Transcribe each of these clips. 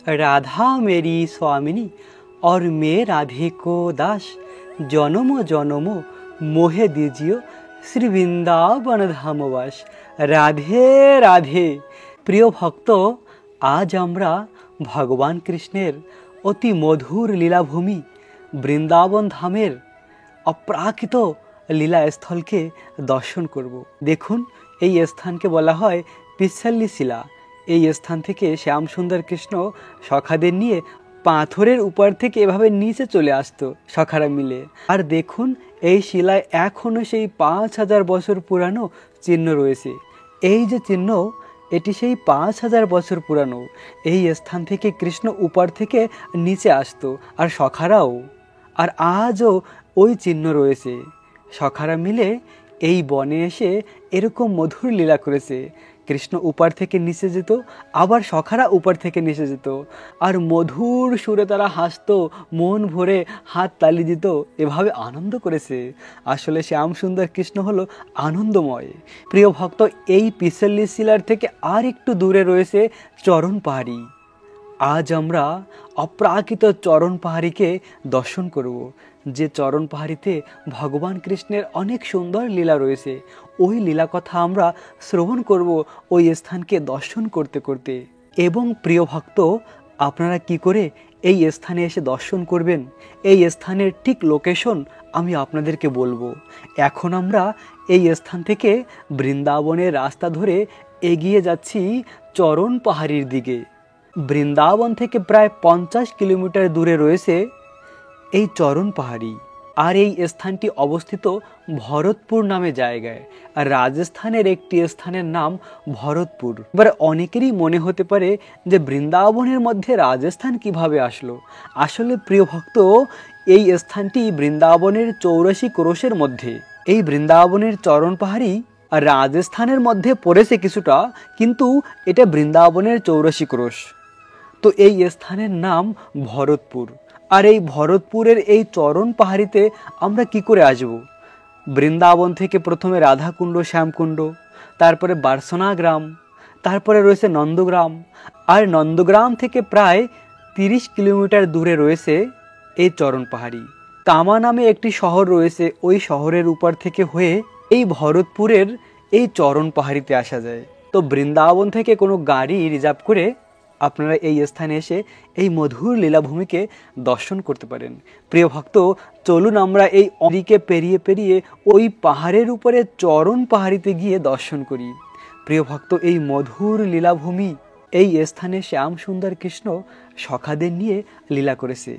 राधा मेरी स्वामिनी और मैं राधे को दास, जन्म जन्म मोहे दीजियो श्री বৃন্দাবন ধামবাস। রাধে রাধে। প্রিয় ভক্ত, আজ আমরা ভগবান কৃষ্ণের অতি মধুর লীলাভূমি বৃন্দাবন ধামের অপ্রাকৃত লীলাস্থলকে দর্শন করব। দেখুন, এই স্থানকে বলা হয় পিচ্ছাল্লি শিলা। এই স্থান থেকে শ্যাম সুন্দর কৃষ্ণ সখাদের নিয়ে পাথরের উপর থেকে এভাবে নিচে চলে আসতো সখারা মিলে। আর দেখুন, এই শিলায় এখনো সেই 5000 বছর পুরানো চিহ্ন রয়েছে। এই যে চিহ্ন, এটি সেই 5000 বছর পুরানো। এই স্থান থেকে কৃষ্ণ উপর থেকে নিচে আসতো আর সখারাও। আর আজও ওই চিহ্ন রয়েছে। সখারা মিলে এই বনে এসে এরকম মধুর লীলা করেছে। কৃষ্ণ উপর থেকে নিচে যেত, আবার সখারা উপর থেকে নিচে যেত, আর মধুর সুরে তারা হাসতো, মন ভরে হাত তালি দিত, এভাবে আনন্দ করেছে। আসলে শ্যাম সুন্দর কৃষ্ণ হলো আনন্দময়। প্রিয় ভক্ত, এই পিচ্ছাল্লি শিলার থেকে আর একটু দূরে রয়েছে চরণ পাহাড়ি। আজ আমরা অপ্রাকৃত চরণ পাহাড়িকে দর্শন করব, যে চরণ পাহাড়িতে ভগবান কৃষ্ণের অনেক সুন্দর লীলা রয়েছে। ওই লীলা কথা আমরা শ্রবণ করব ওই স্থানকে দর্শন করতে করতে। এবং প্রিয় ভক্ত, আপনারা কি করে এই স্থানে এসে দর্শন করবেন, এই স্থানের ঠিক লোকেশন আমি আপনাদেরকে বলবো। এখন আমরা এই স্থান থেকে বৃন্দাবনের রাস্তা ধরে এগিয়ে যাচ্ছি চরণ পাহাড়ির দিকে। বৃন্দাবন থেকে প্রায় 50 কিলোমিটার দূরে রয়েছে এই চরণ পাহাড়ি। আর এই স্থানটি অবস্থিত ভরতপুর নামে জায়গায়। আর রাজস্থানের একটি স্থানের নাম ভরতপুর। এবার অনেকেরই মনে হতে পারে যে বৃন্দাবনের মধ্যে রাজস্থান কিভাবে আসলো। আসলে প্রিয় ভক্ত, এই স্থানটি বৃন্দাবনের 84 ক্রোশের মধ্যে। এই বৃন্দাবনের চরণ পাহাড়ি আর রাজস্থানের মধ্যে পড়েছে কিছুটা, কিন্তু এটা বৃন্দাবনের 84 ক্রোশ। তো এই স্থানের নাম ভরতপুর। আর এই ভরতপুরের এই চরণ পাহাড়িতে আমরা কি করে আসব? বৃন্দাবন থেকে প্রথমে রাধাকুণ্ড, শ্যামকুণ্ড, তারপরে বার্সনা গ্রাম, তারপরে রয়েছে নন্দগ্রাম। আর নন্দগ্রাম থেকে প্রায় 30 কিলোমিটার দূরে রয়েছে এই চরণ পাহাড়ি। তামা নামে একটি শহর রয়েছে, ওই শহরের উপর থেকে হয়ে এই ভরতপুরের এই চরণ পাহাড়িতে আসা যায়। তো বৃন্দাবন থেকে কোনো গাড়ি রিজার্ভ করে আপনারা এই স্থানে এসে এই মধুর লীলাভূমিকে দর্শন করতে পারেন। প্রিয় ভক্ত, চলুন আমরা এই অদিকে পেরিয়ে পেরিয়ে ওই পাহাড়ের উপরে চরণ পাহাড়িতে গিয়ে দর্শন করি। প্রিয় ভক্ত, এই মধুর লীলাভূমি, এই স্থানে শ্যাম সুন্দর কৃষ্ণ সখাদের নিয়ে লীলা করেছে।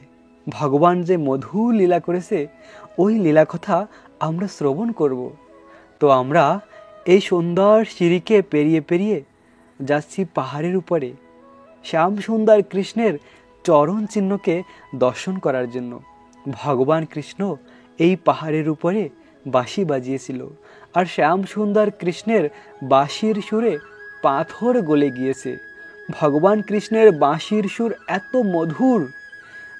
ভগবান যে মধুর লীলা করেছে, ওই লীলা কথা আমরা শ্রবণ করব। তো আমরা এই সুন্দর সিঁড়িকে পেরিয়ে পেরিয়ে যাচ্ছি পাহাড়ের উপরে শ্যাম সুন্দর কৃষ্ণের চরণ চিহ্নকে দর্শন করার জন্য। ভগবান কৃষ্ণ এই পাহাড়ের উপরে বাঁশি বাজিয়েছিল, আর শ্যাম সুন্দর কৃষ্ণের বাঁশির সুরে পাথর গলে গিয়েছে। ভগবান কৃষ্ণের বাঁশির সুর এত মধুর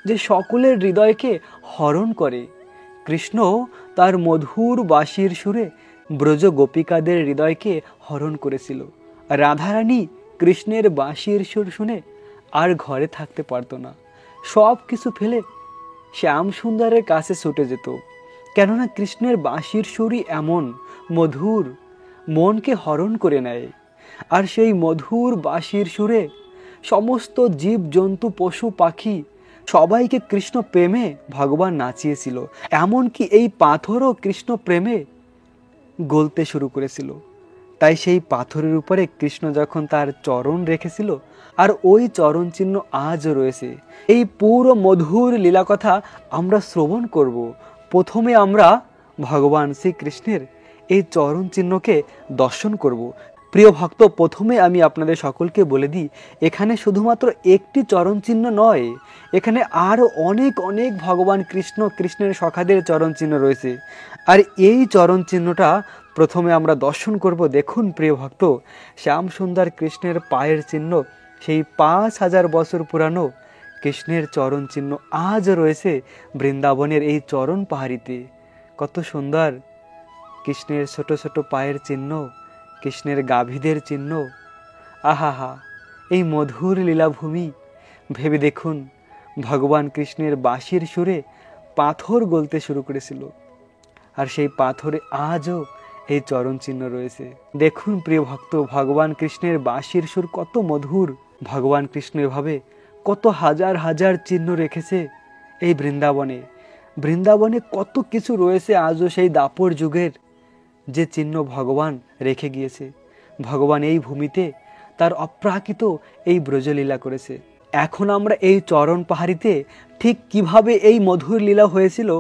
যে সকলের হৃদয়কে হরণ করে। কৃষ্ণ তার মধুর বাঁশির সুরে ব্রজ গোপিকাদের হৃদয়কে হরণ করেছিল। রাধারানী কৃষ্ণের বাঁশির সুর শুনে আর ঘরে থাকতে পারতো না, সব কিছু ফেলে শ্যাম সুন্দরের কাছে ছুটে যেত। কেননা কৃষ্ণের বাঁশির সুরই এমন মধুর, মনকে হরণ করে নেয়। আর সেই মধুর বাঁশির সুরে সমস্ত জীব জন্তু পশু পাখি সবাইকে কৃষ্ণ প্রেমে ভগবান নাচিয়েছিল। এমনকি এই পাথরও কৃষ্ণ প্রেমে গলতে শুরু করেছিল। তাই সেই পাথরের উপরে কৃষ্ণ যখন তার চরণ রেখেছিল, আর ওই চরণ চিহ্ন আজও রয়েছে। এই পুরো মধুর লীলা কথা আমরা শ্রবণ করব। প্রথমে আমরা ভগবান শ্রীকৃষ্ণের এই চরণ চিহ্নকে দর্শন করব। প্রিয় ভক্ত, প্রথমে আমি আপনাদের সকলকে বলে দিই, এখানে শুধুমাত্র একটি চরণ চিহ্ন নয়, এখানে আরও অনেক অনেক ভগবান কৃষ্ণের সখাদের চরণ চিহ্ন রয়েছে। আর এই চরণ চিহ্নটা প্রথমে আমরা দর্শন করব। দেখুন প্রিয় ভক্ত, শ্যাম সুন্দর কৃষ্ণের পায়ের চিহ্ন, সেই 5000 বছর পুরানো কৃষ্ণের চরণ চিহ্ন আজ রয়েছে বৃন্দাবনের এই চরণ পাহাড়িতে। কত সুন্দর কৃষ্ণের ছোট ছোট পায়ের চিহ্ন, কৃষ্ণের গাভীদের চিহ্ন। আহা হা, এই মধুর লীলাভূমি ভেবে দেখুন, ভগবান কৃষ্ণের বাঁশির সুরে পাথর গলতে শুরু করেছিল, আর সেই পাথরে আজও এই চরণ চিহ্ন রয়েছে। দেখুন প্রিয় ভক্ত, ভগবান কৃষ্ণের বাঁশির সুর কত মধুর। ভগবান কৃষ্ণ এভাবে কত হাজার হাজার চিহ্ন রেখেছে এই বৃন্দাবনে। বৃন্দাবনে কত কিছু রয়েছে আজও সেই দাপর যুগের, যে চিহ্ন ভগবান রেখে গিয়েছে। ভগবান এই ভূমিতে তার অপ্রাকৃত এই ব্রজলীলা করেছে। এখন আমরা এই চরণ পাহাড়িতে ঠিক কিভাবে এই মধুর লীলা হয়েছিল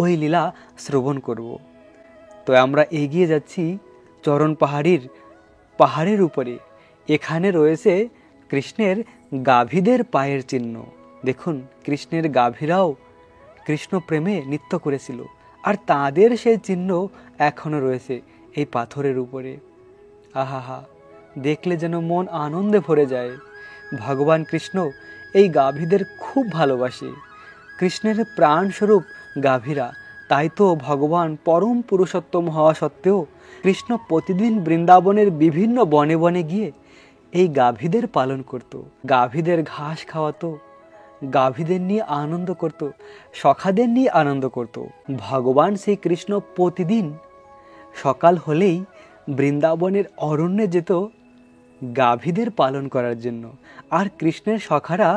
ওই লীলা শ্রবণ করব। তো আমরা এগিয়ে যাচ্ছি চরণ পাহাড়ের উপরে। এখানে রয়েছে কৃষ্ণের গাভীদের পায়ের চিহ্ন। দেখুন, কৃষ্ণের গাভীরাও কৃষ্ণ প্রেমে নৃত্য করেছিল, আর তাদের সেই চিহ্ন এখনো রয়েছে এই পাথরের উপরে। আহা, দেখলে যেন মন আনন্দে ভরে যায়। ভগবান কৃষ্ণ এই গাভীদের খুব ভালোবাসে। কৃষ্ণের প্রাণস্বরূপ গাভীরা, তাই তো ভগবান পরম পুরুষোত্তম হওয়া সত্ত্বেও কৃষ্ণ প্রতিদিন বৃন্দাবনের বিভিন্ন বনে বনে গিয়ে এই গাভীদের পালন করত, গাভীদের ঘাস খাওয়াতো, গাভীদের নিয়ে আনন্দ করত, সখাদের নিয়ে আনন্দ করত। ভগবান শ্রী কৃষ্ণ প্রতিদিন সকাল হলেই বৃন্দাবনের অরণ্যে যেত গাভীদের পালন করার জন্য। আর কৃষ্ণের সখারা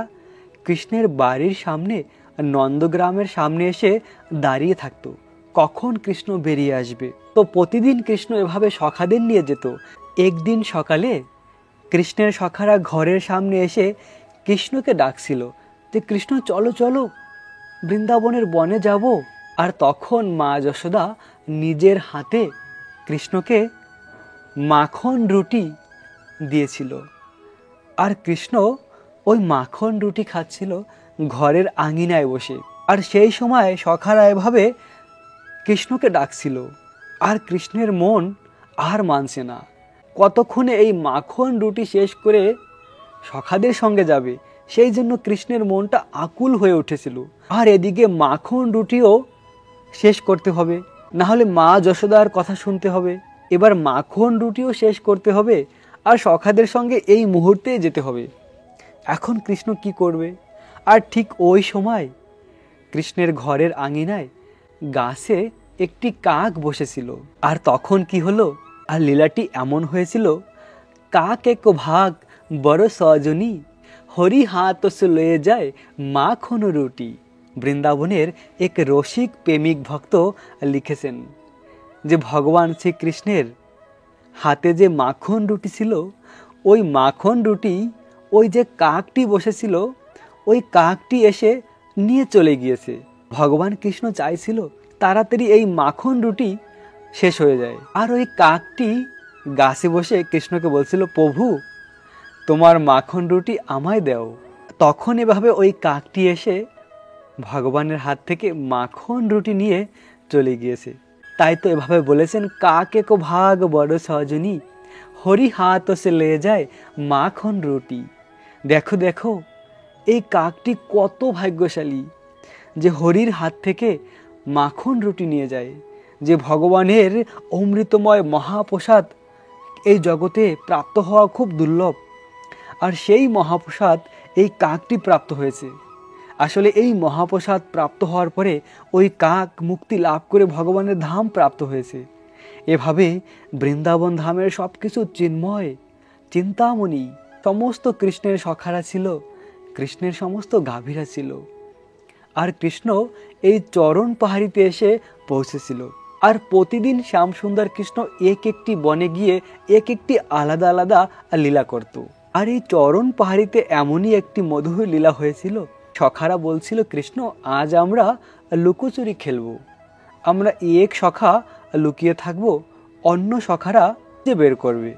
কৃষ্ণের বাড়ির সামনে, নন্দগ্রামের সামনে এসে দাঁড়িয়ে থাকতো, কখন কৃষ্ণ বেরিয়ে আসবে। তো প্রতিদিন কৃষ্ণ এভাবে সখাদের নিয়ে যেত। একদিন সকালে কৃষ্ণের সখারা ঘরের সামনে এসে কৃষ্ণকে ডাকছিল যে, কৃষ্ণ চলো চলো, বৃন্দাবনের বনে যাব। আর তখন মা যশোদা নিজের হাতে কৃষ্ণকে মাখন রুটি দিয়েছিল, আর কৃষ্ণ ওই মাখন রুটি খাচ্ছিল ঘরের আঙিনায় বসে। আর সেই সময় সখারা এভাবে কৃষ্ণকে ডাকছিল, আর কৃষ্ণের মন আর মানছে না, কতক্ষণে এই মাখন রুটি শেষ করে সখাদের সঙ্গে যাবে, সেই জন্য কৃষ্ণের মনটা আকুল হয়ে উঠেছিল। আর এদিকে মাখন রুটিও শেষ করতে হবে, না হলে মা যশোদার কথা শুনতে হবে। এবার মাখন রুটিও শেষ করতে হবে, আর সখাদের সঙ্গে এই মুহূর্তে যেতে হবে। এখন কৃষ্ণ কি করবে? আর ঠিক ওই সময় কৃষ্ণের ঘরের আঙিনায় গাছে একটি কাক বসেছিল। আর তখন কি হলো? আর লীলাটি এমন হয়েছিল, কাক এক ভাগ বড় সজনী, হরি হাত সে লয়ে যায় মাখন রুটি। বৃন্দাবনের এক রসিক প্রেমিক ভক্ত লিখেছেন যে ভগবান শ্রীকৃষ্ণের হাতে যে মাখন রুটি ছিল, ওই মাখন রুটি ওই যে কাকটি বসেছিল, ওই কাকটি এসে নিয়ে চলে গিয়েছে। ভগবান কৃষ্ণ চাইছিল তাড়াতাড়ি এই মাখন রুটি শেষ হয়ে যায়। আর ওই কাকটি গাছে বসে কৃষ্ণকে বলছিল, প্রভু তোমার মাখন রুটি আমায় দাও। তখন এভাবে ওই কাকটি এসে ভগবানের হাত থেকে মাখন রুটি নিয়ে চলে গিয়েছে। তাই তো এভাবে বলেছেন, কাক এক ভাগ বড় সজনী, হরি হাত সে লে যায় মাখন রুটি। দেখো দেখো, এই কাকটি কত ভাগ্যশালী যে হরির হাত থেকে মাখন রুটি নিয়ে যায়। যে ভগবানের অমৃতময় মহাপ্রসাদ এই জগতে প্রাপ্ত হওয়া খুব দুর্লভ, আর সেই মহাপ্রসাদ এই কাকটি প্রাপ্ত হয়েছে। আসলে এই মহাপ্রসাদ প্রাপ্ত হওয়ার পরে ওই কাক মুক্তি লাভ করে ভগবানের ধাম প্রাপ্ত হয়েছে। এভাবে বৃন্দাবন ধামের সব কিছু চিন্ময়, চিন্তামণি, সমস্ত কৃষ্ণের সখারা ছিল, কৃষ্ণের সমস্ত গাভীরা ছিল। আর কৃষ্ণ এই চরণ পাহাড়িতে এসে পৌঁছেছিল। আর প্রতিদিন শ্যামসুন্দর কৃষ্ণ এক একটি বনে গিয়ে এক একটি আলাদা আলাদা লীলা করত। আর এই চরণ পাহাড়িতে এমনই একটি মধুর লীলা হয়েছিল, সখারা বলছিল, কৃষ্ণ আজ আমরা লুকোচুরি খেলবো, আমরা এক সখা লুকিয়ে থাকবো, অন্য সখারা যে বের করবে।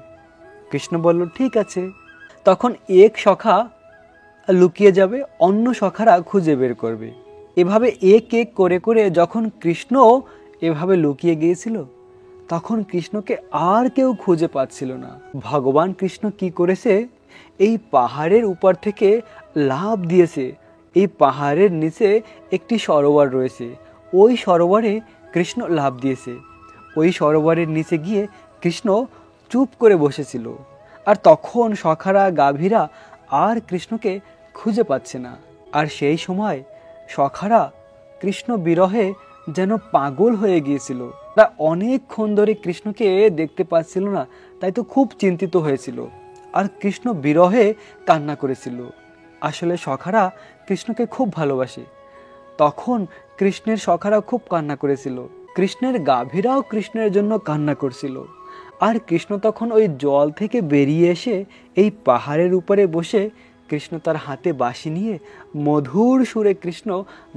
কৃষ্ণ বলল ঠিক আছে। তখন এক সখা লুকিয়ে যাবে, অন্য সখারা খুঁজে বের করবে। এভাবে এক এক করে করে যখন কৃষ্ণ এভাবে লুকিয়ে গিয়েছিল, তখন কৃষ্ণকে আর কেউ খুঁজে পাচ্ছিল না। ভগবান কৃষ্ণ কি করেছে, এই পাহাড়ের উপর থেকে লাফ দিয়েছে। এই পাহাড়ের নিচে একটি সরোবর রয়েছে, ওই সরোবরে কৃষ্ণ লাফ দিয়েছে। ওই সরোবরের নিচে গিয়ে কৃষ্ণ চুপ করে বসেছিল। আর তখন সখারা গাভীরা আর কৃষ্ণকে খুঁজে পাচ্ছে না। আর সেই সময় সখারা কৃষ্ণ বিরহে যেন পাগল হয়ে গিয়েছিল। তারা অনেকক্ষণ ধরে কৃষ্ণকে দেখতে পাচ্ছিল না, তাই তো খুব চিন্তিত হয়েছিল আর কৃষ্ণ বিরহে কান্না করেছিল। আসলে সখারা কৃষ্ণকে খুব ভালোবাসে। তখন কৃষ্ণের সখারা খুব কান্না করেছিল, কৃষ্ণের গাভীরাও কৃষ্ণের জন্য কান্না করছিল। আর কৃষ্ণ তখন ওই জল থেকে বেরিয়ে এসে এই পাহাড়ের উপরে বসে কৃষ্ণ তার হাতে বাঁশি নিয়ে মধুর সুরে কৃষ্ণ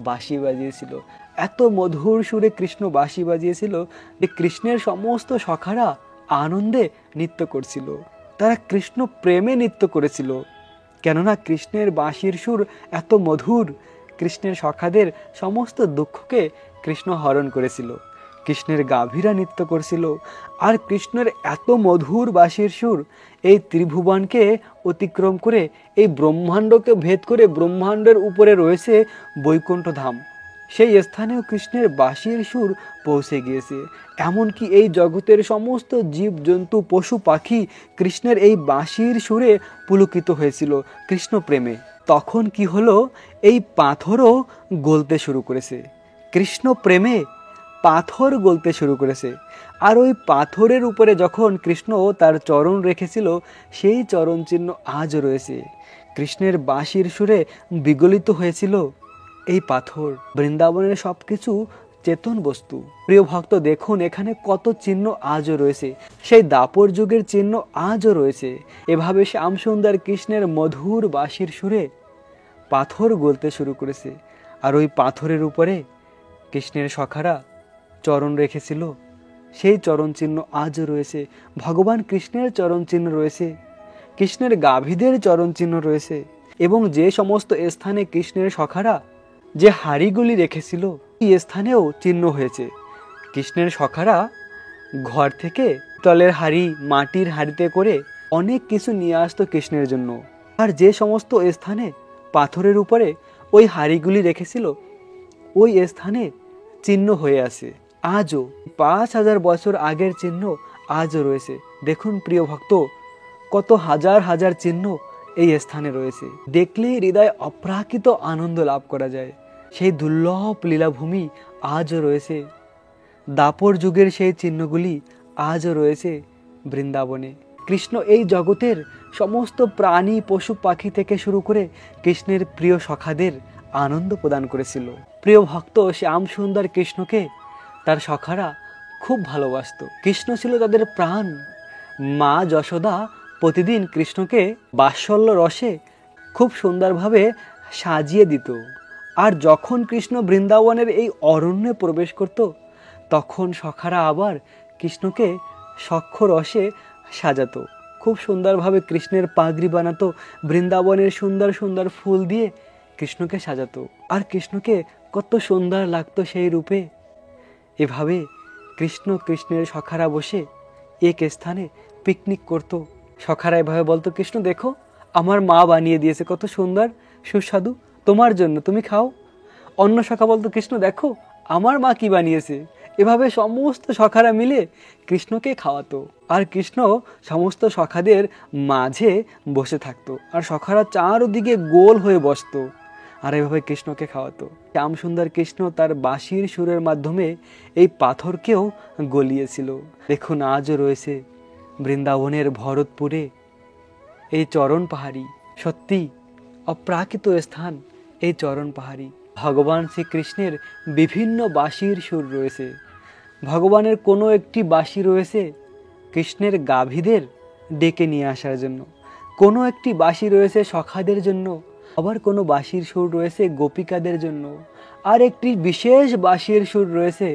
বাঁশি বাজিয়েছিল। এত মধুর সুরে কৃষ্ণ বাঁশি বাজিয়েছিল যে কৃষ্ণের সমস্ত সখারা আনন্দে নৃত্য করছিল। তারা কৃষ্ণ প্রেমে নৃত্য করেছিল, কেননা কৃষ্ণের বাঁশির সুর এত মধুর। কৃষ্ণের সখাদের সমস্ত দুঃখকে কৃষ্ণ হরণ করেছিল। কৃষ্ণের গাভীরা নৃত্য করছিল আর কৃষ্ণের এত মধুর বাঁশির সুর এই ত্রিভুবনকে অতিক্রম করে এই ব্রহ্মাণ্ডকে ভেদ করে ব্রহ্মাণ্ডের উপরে রয়েছে বৈকুণ্ঠ ধাম। সেই স্থানেও কৃষ্ণের বাঁশির সুর পৌঁছে গিয়েছে। এমনকি এই জগতের সমস্ত জীব জন্তু পশু পাখি কৃষ্ণের এই বাঁশির সুরে পুলকিত হয়েছিল কৃষ্ণ প্রেমে। তখন কি হলো, এই পাথরও গলতে শুরু করেছে। কৃষ্ণ প্রেমে পাথর গলতে শুরু করেছে। আর ওই পাথরের উপরে যখন কৃষ্ণ তার চরণ রেখেছিল সেই চরণ চিহ্ন আজও রয়েছে। কৃষ্ণের বাঁশির সুরে বিগলিত হয়েছিল এই পাথর। বৃন্দাবনের সবকিছু চেতন বস্তু। প্রিয় ভক্ত, দেখুন এখানে কত চিহ্ন আজও রয়েছে, সেই দাপর যুগের চিহ্ন আজও রয়েছে। এভাবে শ্যামসুন্দর কৃষ্ণের মধুর বাঁশির সুরে পাথর গলতে শুরু করেছে। আর ওই পাথরের উপরে কৃষ্ণের সখারা চরণ রেখেছিল, সেই চরণ চিহ্ন আজও রয়েছে। ভগবান কৃষ্ণের চরণ চিহ্ন রয়েছে, কৃষ্ণের গাভীদের চরণ চিহ্ন রয়েছে। এবং যে সমস্ত স্থানে কৃষ্ণের সখারা যে হাড়িগুলি রেখেছিল এই স্থানেও চিহ্ন হয়েছে। কৃষ্ণের সখারা ঘর থেকে তলের হাড়ি, মাটির হাড়িতে করে অনেক কিছু নিয়ে আসতো কৃষ্ণের জন্য। আর যে সমস্ত স্থানে পাথরের উপরে ওই হাড়িগুলি রেখেছিল ওই স্থানে চিহ্ন হয়ে আছে। আজও 5000 বছর আগের চিহ্ন আজও রয়েছে। দেখুন প্রিয় ভক্ত, কত হাজার হাজার চিহ্ন এই স্থানে রয়েছে। দেখলে হৃদয় অপ্রাকৃত আনন্দ লাভ করা যায়। সেই দুর্লভ লীলাভূমি আজও রয়েছে। দাপর যুগের সেই চিহ্নগুলি আজও রয়েছে বৃন্দাবনে। কৃষ্ণ এই জগতের সমস্ত প্রাণী পশু পাখি থেকে শুরু করে কৃষ্ণের প্রিয় সখাদের আনন্দ প্রদান করেছিল। প্রিয় ভক্ত, শ্যাম সুন্দর কৃষ্ণকে তার সখারা খুব ভালোবাসত। কৃষ্ণ ছিল তাদের প্রাণ। মা যশোদা প্রতিদিন কৃষ্ণকে বাৎসল্য রসে খুব সুন্দরভাবে সাজিয়ে দিত। আর যখন কৃষ্ণ বৃন্দাবনের এই অরণ্যে প্রবেশ করত তখন সখারা আবার কৃষ্ণকে সখ্য রসে সাজাতো। খুব সুন্দরভাবে কৃষ্ণের পাগড়ি বানাতো, বৃন্দাবনের সুন্দর সুন্দর ফুল দিয়ে কৃষ্ণকে সাজাতো। আর কৃষ্ণকে কত সুন্দর লাগতো সেই রূপে। এভাবে কৃষ্ণের সখারা বসে এক স্থানে পিকনিক করতো। সখারা এভাবে বলতো, কৃষ্ণ দেখো আমার মা বানিয়ে দিয়েছে, কত সুন্দর সুস্বাদু, তোমার জন্য, তুমি খাও। অন্য সখা বলতো, কৃষ্ণ দেখো আমার মা কি বানিয়েছে। এভাবে সমস্ত সখারা মিলে কৃষ্ণকে খাওয়াতো। আর কৃষ্ণ সমস্ত সখাদের মাঝে বসে থাকতো আর সখারা চারদিকে গোল হয়ে বসতো আর এভাবে কৃষ্ণকে খাওয়াতো। শ্যামসুন্দর কৃষ্ণ তার বাঁশির সুরের মাধ্যমে এই পাথরকেও গলিয়েছিল। দেখুন আজও রয়েছে বৃন্দাবনের ভরতপুরে এই চরণ পাহাড়ি। সত্যি অপ্রাকৃত স্থান এই চরণ পাহাড়ি। ভগবান শ্রীকৃষ্ণের বিভিন্ন বাঁশির সুর রয়েছে। ভগবানের কোনো একটি বাঁশি রয়েছে কৃষ্ণের গাভীদের ডেকে নিয়ে আসার জন্য, কোনো একটি বাঁশি রয়েছে সখাদের জন্য, আবার কোনো বাঁশির সুর রয়েছে গোপিকাদের জন্য, আর একটি বিশেষ বাঁশির সুর রয়েছে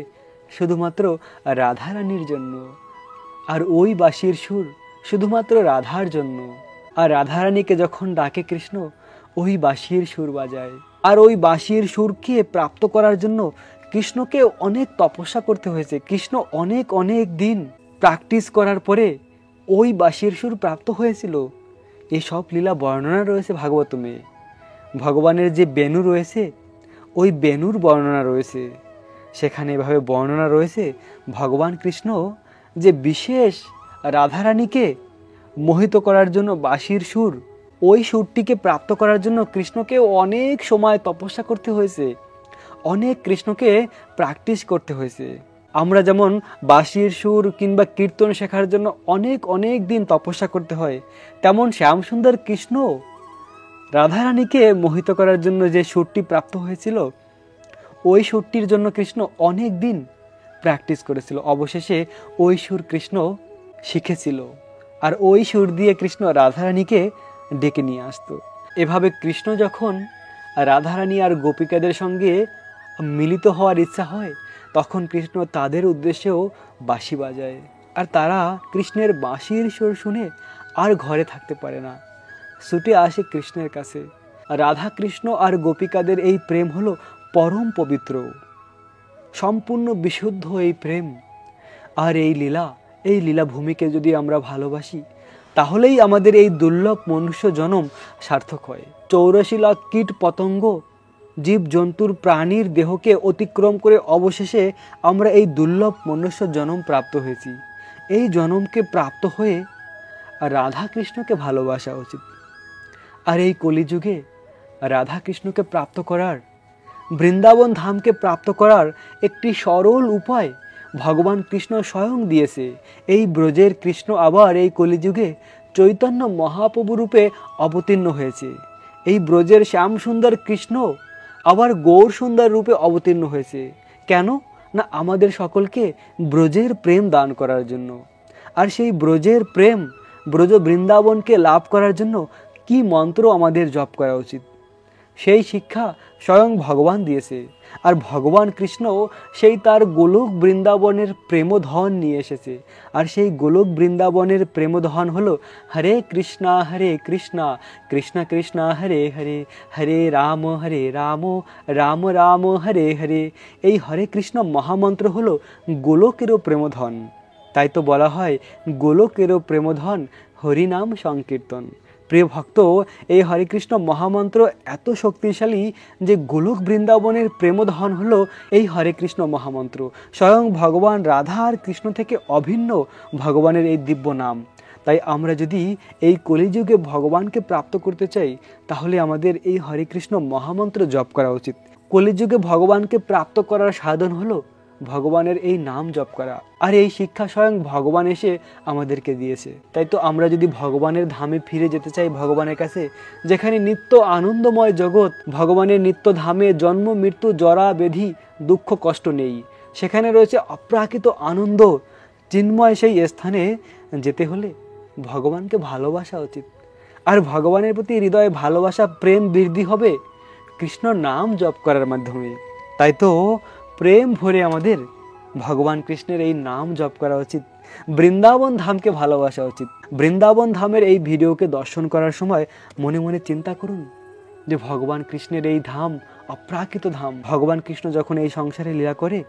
শুধুমাত্র রাধারানীর জন্য। আর ওই বাঁশির সুর শুধুমাত্র রাধার জন্য। আর রাধারানীকে যখন ডাকে কৃষ্ণ ওই বাঁশির সুর বাজায়। আর ওই বাঁশির সুরকে প্রাপ্ত করার জন্য কৃষ্ণকে অনেক তপস্যা করতে হয়েছে। কৃষ্ণ অনেক অনেক দিন প্র্যাকটিস করার পরে ওই বাঁশির সুর প্রাপ্ত হয়েছিল। এসব লীলা বর্ণনা রয়েছে ভাগবতমে। ভগবানের যে বেণু রয়েছে ওই বেণুর বর্ণনা রয়েছে। সেখানে এভাবে বর্ণনা রয়েছে ভগবান কৃষ্ণ যে বিশেষ রাধারানীকে মোহিত করার জন্য বাঁশির সুর ওই সুরটিকে প্রাপ্ত করার জন্য কৃষ্ণকে অনেক সময় তপস্যা করতে হয়েছে, অনেক কৃষ্ণকে প্র্যাকটিস করতে হয়েছে। আমরা যেমন বাঁশির সুর কিংবা কীর্তন শেখার জন্য অনেক অনেক দিন তপস্যা করতে হয়, তেমন শ্যামসুন্দর কৃষ্ণ রাধারানীকে মোহিত করার জন্য যে সুরটি প্রাপ্ত হয়েছিল, ওই সুরটির জন্য কৃষ্ণ অনেক দিন প্র্যাকটিস করেছিল। অবশেষে ওই সুর কৃষ্ণ শিখেছিল, আর ওই সুর দিয়ে কৃষ্ণ রাধারানীকে ডেকে নিয়ে আসতো। এভাবে কৃষ্ণ যখন রাধারানী আর গোপিকাদের সঙ্গে মিলিত হওয়ার ইচ্ছা হয়, তখন কৃষ্ণ তাদের উদ্দেশ্যেও বাঁশি বাজায়, আর তারা কৃষ্ণের বাঁশির সুর শুনে আর ঘরে থাকতে পারে না, ছুটে আসে কৃষ্ণের কাছে। রাধা কৃষ্ণ আর গোপিকাদের এই প্রেম হলো পরম পবিত্র, সম্পূর্ণ বিশুদ্ধ এই প্রেম। আর এই লীলা ভূমিকে যদি আমরা ভালোবাসি, তাহলেই আমাদের এই দুর্লভ মনুষ্য জনম সার্থক হয়। 84 লাখ কীট পতঙ্গ জীব জন্তুর প্রাণীর দেহকে অতিক্রম করে অবশেষে আমরা এই দুর্লভ মনুষ্য জনম প্রাপ্ত হয়েছি। এই জনমকে প্রাপ্ত হয়ে রাধা কৃষ্ণকে ভালোবাসা উচিত। আর এই কলিযুগে রাধা কৃষ্ণকে প্রাপ্ত করার, বৃন্দাবন ধামকে প্রাপ্ত করার একটি সরল উপায় ভগবান কৃষ্ণ স্বয়ং দিয়েছে। এই ব্রজের কৃষ্ণ আবার এই কলিযুগে চৈতন্য মহাপ্রভু রূপে অবতীর্ণ হয়েছে। এই ব্রজের শ্যামসুন্দর কৃষ্ণ আবার গৌর সুন্দর রূপে অবতীর্ণ হয়েছে। কেন না, আমাদের সকলকে ব্রজের প্রেম দান করার জন্য। আর সেই ব্রজের প্রেম, ব্রজ বৃন্দাবনকে লাভ করার জন্য কি মন্ত্র আমাদের জপ করা উচিত, সেই শিক্ষা স্বয়ং ভগবান দিয়েছে। আর ভগবান কৃষ্ণ সেই তার গোলক বৃন্দাবনের প্রেমধন নিয়ে এসেছে। আর সেই গোলক বৃন্দাবনের প্রেমধন হলো হরে কৃষ্ণা কৃষ্ণ কৃষ্ণ হরে হরে, হরে রাম রাম রাম হরে হরে। এই হরে কৃষ্ণ মহামন্ত্র হলো গোলকেরও প্রেমধন। তাই তো বলা হয় গোলকেরও প্রেমধন হরিনাম সংকীর্তন। প্রিয় ভক্ত, এই হরে কৃষ্ণ মহামন্ত্র এত শক্তিশালী যে গোলক বৃন্দাবনের প্রেমধন হলো এই হরে কৃষ্ণ মহামন্ত্র। স্বয়ং ভগবান রাধা আর কৃষ্ণ থেকে অভিন্ন ভগবানের এই দিব্য নাম। তাই আমরা যদি এই কলিযুগে ভগবানকে প্রাপ্ত করতে চাই, তাহলে আমাদের এই হরে কৃষ্ণ মহামন্ত্র জপ করা উচিত। কলিযুগে ভগবানকে প্রাপ্ত করার সাধন হলো ভগবানের এই নাম জপ করা। আর এই শিক্ষা স্বয়ং ভগবান এসে আমাদেরকে দিয়েছে। তাই তো আমরা যদি ভগবানের ধামে ফিরে যেতে চাই, ভগবানের কাছে, যেখানে নিত্য আনন্দময় জগৎ, ভগবানের নিত্য ধামে জন্ম মৃত্যু জরা ব্যাধি দুঃখ কষ্ট নেই, সেখানে রয়েছে অপ্রাকৃত আনন্দ, চিন্ময় সেই স্থানে যেতে হলে ভগবানকে ভালোবাসা উচিত। আর ভগবানের প্রতি হৃদয়ে ভালোবাসা প্রেম বৃদ্ধি হবে কৃষ্ণ নাম জপ করার মাধ্যমে। তাই তো প্রেম ভরে আমাদের ভগবান কৃষ্ণের এই নাম জপ করা উচিত, বৃন্দাবন ধামকে ভালোবাসা উচিত। বৃন্দাবন ধামের এই ভিডিওকে দর্শন করার সময় মনে মনে চিন্তা করুন যে ভগবান কৃষ্ণের এই ধাম অপ্রাকৃত ধাম। ভগবান কৃষ্ণ যখন এই সংসারে লীলা করে,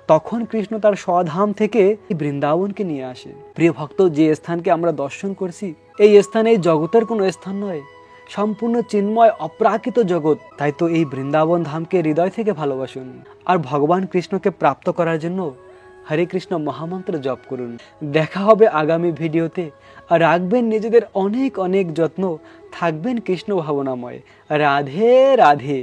তখন কৃষ্ণ তার স্বধাম থেকে এই বৃন্দাবনকে নিয়ে আসে। প্রিয় ভক্ত, যে স্থানকে আমরা দর্শন করছি, এই স্থান এই জগতের কোনো স্থান নয়, সম্পূর্ণ চিন্ময় অপ্রাকৃত জগৎ। তাই তো এই বৃন্দাবন ধামকে হৃদয় থেকে ভালোবাসুন, আর ভগবান কৃষ্ণকে প্রাপ্ত করার জন্য হরে কৃষ্ণ মহামন্ত্র জপ করুন। দেখা হবে আগামী ভিডিওতে। আর রাখবেন নিজেদের অনেক অনেক যত্ন, থাকবেন কৃষ্ণ ভাবনাময়। রাধে রাধে।